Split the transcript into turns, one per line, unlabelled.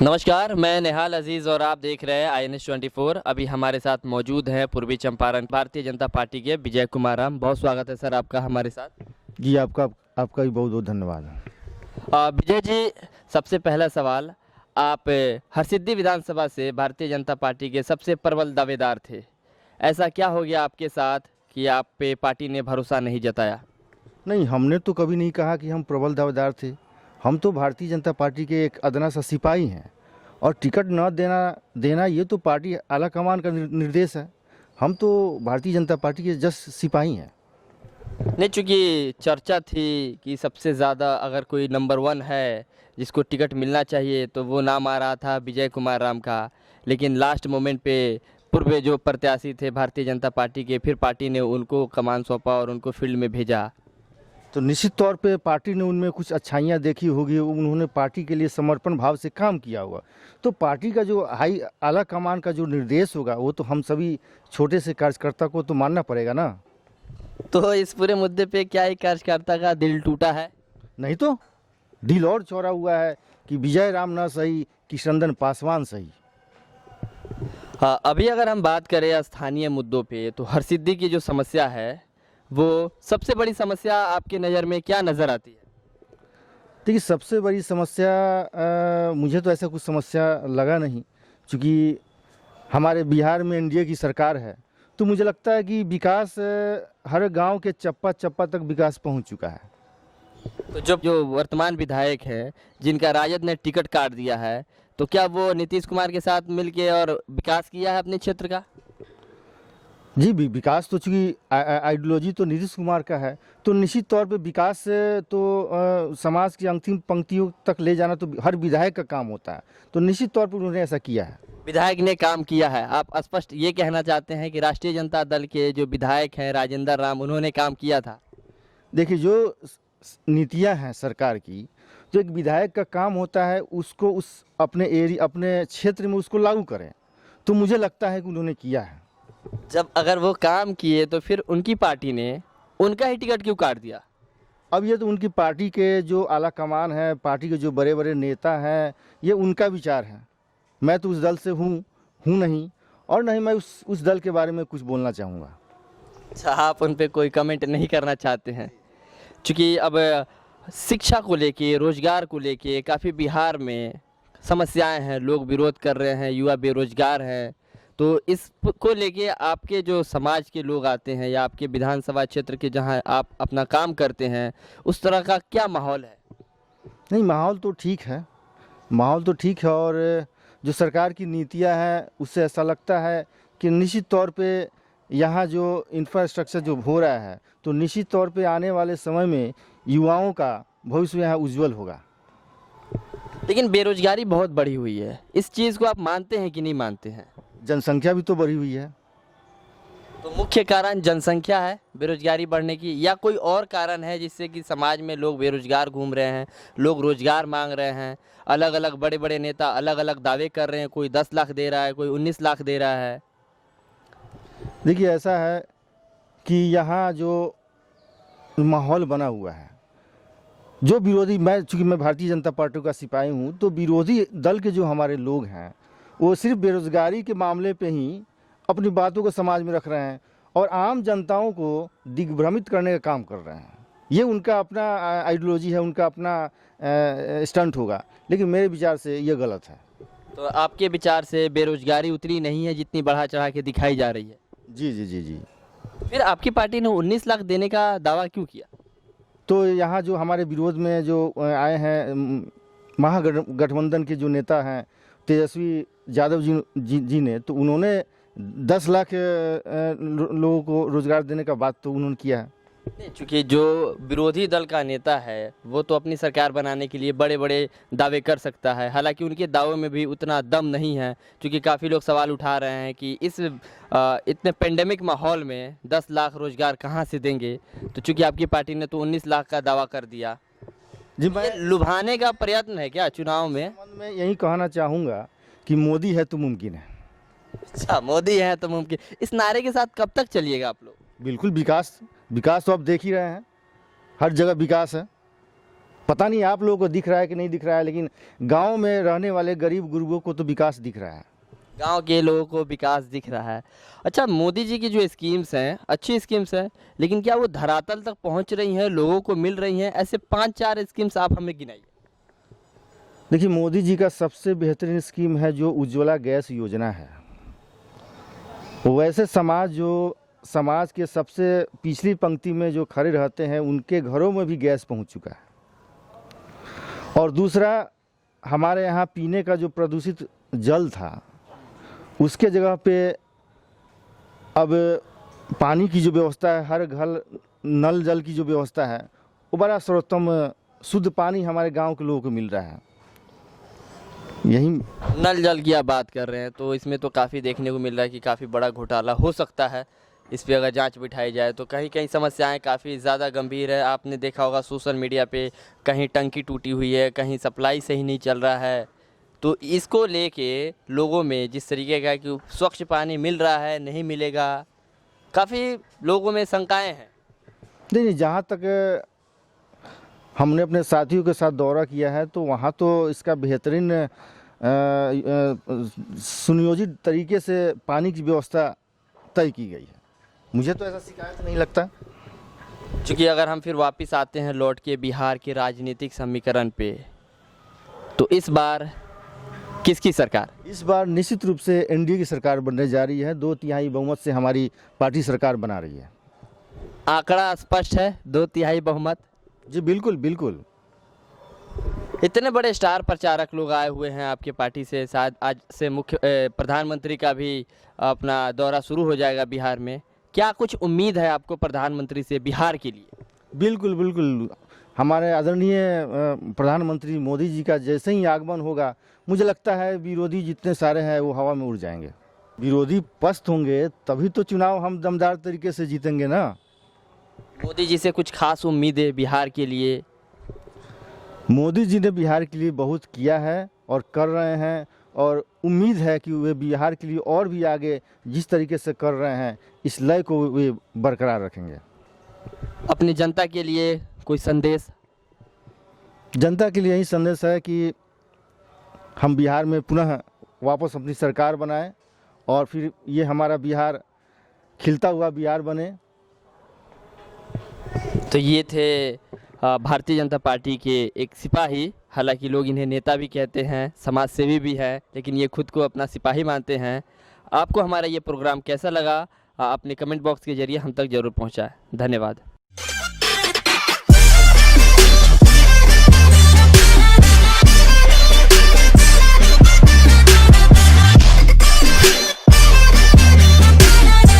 नमस्कार, मैं नेहाल अजीज़ और आप देख रहे हैं INS 24। अभी हमारे साथ मौजूद हैं पूर्वी चंपारण भारतीय जनता पार्टी के विजय कुमार राम। बहुत स्वागत है सर आपका हमारे साथ।
जी आपका आपका भी बहुत बहुत धन्यवाद।
विजय जी, सबसे पहला सवाल, आप हरसिद्धि विधानसभा से भारतीय जनता पार्टी के सबसे प्रबल दावेदार थे। ऐसा क्या हो गया आपके साथ कि आप पे पार्टी ने भरोसा नहीं जताया?
नहीं, हमने तो कभी नहीं कहा कि हम प्रबल दावेदार थे। हम तो भारतीय जनता पार्टी के एक अदना सा सिपाही हैं और टिकट न देना ये तो पार्टी आला कमान का निर्देश है। हम तो भारतीय जनता पार्टी के जस्ट सिपाही हैं।
नहीं, चूँकि चर्चा थी कि सबसे ज़्यादा अगर कोई नंबर 1 है जिसको टिकट मिलना चाहिए तो वो नाम आ रहा था विजय कुमार राम का, लेकिन लास्ट मोमेंट पे पूर्व जो प्रत्याशी थे भारतीय जनता पार्टी के, फिर पार्टी ने उनको कमान सौंपा और उनको फील्ड में भेजा।
तो निश्चित तौर पे पार्टी ने उनमें कुछ अच्छाइयाँ देखी होगी, उन्होंने पार्टी के लिए समर्पण भाव से काम किया होगा। तो पार्टी का जो हाई आला कमान का जो निर्देश होगा वो तो हम सभी छोटे से कार्यकर्ता को तो मानना पड़ेगा ना।
तो इस पूरे मुद्दे पे क्या एक कार्यकर्ता का दिल टूटा है?
नहीं तो दिल और चौड़ा हुआ है कि विजय राम ना सही, किशनंदन पासवान सही।
हाँ, अभी अगर हम बात करें स्थानीय मुद्दों पे तो हरसिद्धि की जो समस्या है वो सबसे बड़ी समस्या आपके नज़र में क्या नज़र आती है?
देखिए, सबसे बड़ी समस्या मुझे तो ऐसा कुछ समस्या लगा नहीं, क्योंकि हमारे बिहार में एनडीए की सरकार है। तो मुझे लगता है कि विकास हर गांव के चप्पा चप्पा तक विकास पहुंच चुका है।
तो जो वर्तमान विधायक हैं जिनका राजद ने टिकट काट दिया है, तो क्या वो नीतीश कुमार के साथ मिलके और विकास किया है अपने क्षेत्र का?
जी, विकास तो चूँकि आइडियोलॉजी तो नीतीश कुमार का है, तो निश्चित तौर पे विकास तो समाज की अंतिम पंक्तियों तक ले जाना तो हर विधायक का काम होता है। तो निश्चित तौर पर उन्होंने ऐसा किया है।
विधायक ने काम किया है, आप स्पष्ट ये कहना चाहते हैं कि राष्ट्रीय जनता दल के जो विधायक हैं राजेंद्र राम, उन्होंने काम किया था?
देखिए, जो नीतियाँ हैं सरकार की, जो एक विधायक का काम होता है उसको उस अपने क्षेत्र में उसको लागू करें, तो मुझे लगता है कि उन्होंने किया है।
जब अगर वो काम किए तो फिर उनकी पार्टी ने उनका ही टिकट क्यों काट दिया?
अब ये तो उनकी पार्टी के जो आला कमान है, पार्टी के जो बड़े बड़े नेता हैं, ये उनका विचार है। मैं तो उस दल से हूँ नहीं, और नहीं मैं उस दल के बारे में कुछ बोलना चाहूँगा।
अच्छा, आप उन पे कोई कमेंट नहीं करना चाहते हैं? क्योंकि अब शिक्षा को लेके, रोजगार को लेके काफ़ी बिहार में समस्याएं हैं, लोग विरोध कर रहे हैं, युवा बेरोजगार हैं। तो इस को लेके आपके जो समाज के लोग आते हैं या आपके विधानसभा क्षेत्र के जहां आप अपना काम करते हैं, उस तरह का क्या माहौल है?
नहीं, माहौल तो ठीक है, और जो सरकार की नीतियां हैं उससे ऐसा लगता है कि निश्चित तौर पे यहाँ जो इंफ्रास्ट्रक्चर जो हो रहा है, तो निश्चित तौर पे आने वाले समय में युवाओं का भविष्य यहाँ उज्जवल होगा।
लेकिन बेरोजगारी बहुत बढ़ी हुई है, इस चीज़ को आप मानते हैं कि नहीं मानते हैं?
जनसंख्या भी तो बढ़ी हुई है।
तो मुख्य कारण जनसंख्या है बेरोजगारी बढ़ने की, या कोई और कारण है जिससे कि समाज में लोग बेरोजगार घूम रहे हैं, लोग रोजगार मांग रहे हैं? अलग अलग बड़े बड़े नेता अलग अलग दावे कर रहे हैं, कोई 10 लाख दे रहा है, कोई 19 लाख दे रहा है।
देखिए, ऐसा है कि यहाँ जो माहौल बना हुआ है, जो विरोधी, चूँकि मैं भारतीय जनता पार्टी का सिपाही हूँ, तो विरोधी दल के जो हमारे लोग हैं वो सिर्फ बेरोजगारी के मामले पे ही अपनी बातों को समाज में रख रहे हैं और आम जनताओं को दिग्भ्रमित करने का काम कर रहे हैं। ये उनका अपना आइडियोलॉजी है, उनका अपना स्टंट होगा, लेकिन मेरे विचार से ये गलत है।
तो आपके विचार से बेरोजगारी उतनी नहीं है जितनी बढ़ा चढ़ा के दिखाई जा रही है?
जी जी जी जी।
फिर आपकी पार्टी ने 19 लाख देने का दावा क्यों किया?
तो यहाँ जो हमारे विरोध में जो आए हैं महागठबंधन के जो नेता हैं तेजस्वी यादव जी ने, तो उन्होंने 10 लाख लोगों को रोजगार देने का बात तो उन्होंने किया है।
नहीं, चूँकि जो विरोधी दल का नेता है वो तो अपनी सरकार बनाने के लिए बड़े बड़े दावे कर सकता है, हालांकि उनके दावों में भी उतना दम नहीं है। क्योंकि काफ़ी लोग सवाल उठा रहे हैं कि इस इतने पेंडेमिक माहौल में 10 लाख रोजगार कहाँ से देंगे? तो चूँकि आपकी पार्टी ने तो 19 लाख का दावा कर दिया,
जी,
मैं लुभाने का प्रयत्न है क्या चुनाव में?
मैं यही कहना चाहूँगा कि मोदी है तो मुमकिन है।
अच्छा, मोदी है तो मुमकिन, इस नारे के साथ कब तक चलिएगा आप लोग?
बिल्कुल, विकास तो आप देख ही रहे हैं, हर जगह विकास है। पता नहीं आप लोगों को दिख रहा है कि नहीं दिख रहा है, लेकिन गांव में रहने वाले गरीब गुरबों को तो विकास दिख रहा है।
गांव के लोगों को विकास दिख रहा है। अच्छा, मोदी जी की जो स्कीम्स हैं अच्छी स्कीम्स हैं, लेकिन क्या वो धरातल तक पहुंच रही हैं, लोगों को मिल रही हैं? ऐसे 5-4 स्कीम्स आप हमें गिनाइए।
देखिए, मोदी जी का सबसे बेहतरीन स्कीम है जो उज्ज्वला गैस योजना है। वैसे समाज के सबसे पिछली पंक्ति में जो खड़े रहते हैं उनके घरों में भी गैस पहुंच चुका है। और दूसरा, हमारे यहाँ पीने का जो प्रदूषित जल था उसके जगह पे अब पानी की जो व्यवस्था है, हर घर नल जल की जो व्यवस्था है, वो बड़ा सर्वोत्तम शुद्ध पानी हमारे गांव के लोगों को मिल रहा है। यही
नल जल की आप बात कर रहे हैं तो इसमें तो काफ़ी देखने को मिल रहा है कि काफ़ी बड़ा घोटाला हो सकता है। इस पे अगर जांच बिठाई जाए तो कहीं कहीं समस्याएं काफ़ी ज़्यादा गंभीर है। आपने देखा होगा सोशल मीडिया पे कहीं टंकी टूटी हुई है, कहीं सप्लाई सही नहीं चल रहा है। तो इसको लेके लोगों में जिस तरीके का कि स्वच्छ पानी मिल रहा है नहीं मिलेगा, काफ़ी लोगों में शंकाएँ हैं।
नहीं, जहाँ तक हमने अपने साथियों के साथ दौरा किया है तो वहाँ तो इसका बेहतरीन सुनियोजित तरीके से पानी की व्यवस्था तय की गई है। मुझे तो ऐसा शिकायत नहीं लगता।
क्योंकि अगर हम फिर वापस आते हैं लौट के बिहार के राजनीतिक समीकरण पे, तो इस बार किसकी सरकार?
इस बार निश्चित रूप से एनडीए की सरकार बनने जा रही है। 2/3 बहुमत से हमारी पार्टी सरकार बना रही है।
आंकड़ा स्पष्ट है, 2/3 बहुमत।
जी बिल्कुल बिल्कुल।
इतने बड़े स्टार प्रचारक लोग आए हुए हैं आपके पार्टी से, शायद आज से मुख्य प्रधानमंत्री का भी अपना दौरा शुरू हो जाएगा बिहार में। क्या कुछ उम्मीद है आपको प्रधानमंत्री से बिहार के लिए?
बिल्कुल बिल्कुल। हमारे आदरणीय प्रधानमंत्री मोदी जी का जैसे ही आगमन होगा, मुझे लगता है विरोधी जितने सारे हैं वो हवा में उड़ जाएंगे। विरोधी पस्त होंगे तभी तो चुनाव हम दमदार तरीके से जीतेंगे ना।
मोदी जी से कुछ खास उम्मीदें बिहार के लिए?
मोदी जी ने बिहार के लिए बहुत किया है और कर रहे हैं, और उम्मीद है कि वे बिहार के लिए और भी आगे जिस तरीके से कर रहे हैं इस लय को वे बरकरार रखेंगे।
अपनी जनता के लिए कोई संदेश?
जनता के लिए यही संदेश है कि हम बिहार में पुनः वापस अपनी सरकार बनाएं और फिर ये हमारा बिहार खिलता हुआ बिहार बने।
तो ये थे भारतीय जनता पार्टी के एक सिपाही, हालांकि लोग इन्हें नेता भी कहते हैं, समाज सेवी भी है, लेकिन ये खुद को अपना सिपाही मानते हैं। आपको हमारा ये प्रोग्राम कैसा लगा? अपने कमेंट बॉक्स के जरिए हम तक ज़रूर पहुंचाएं। धन्यवाद।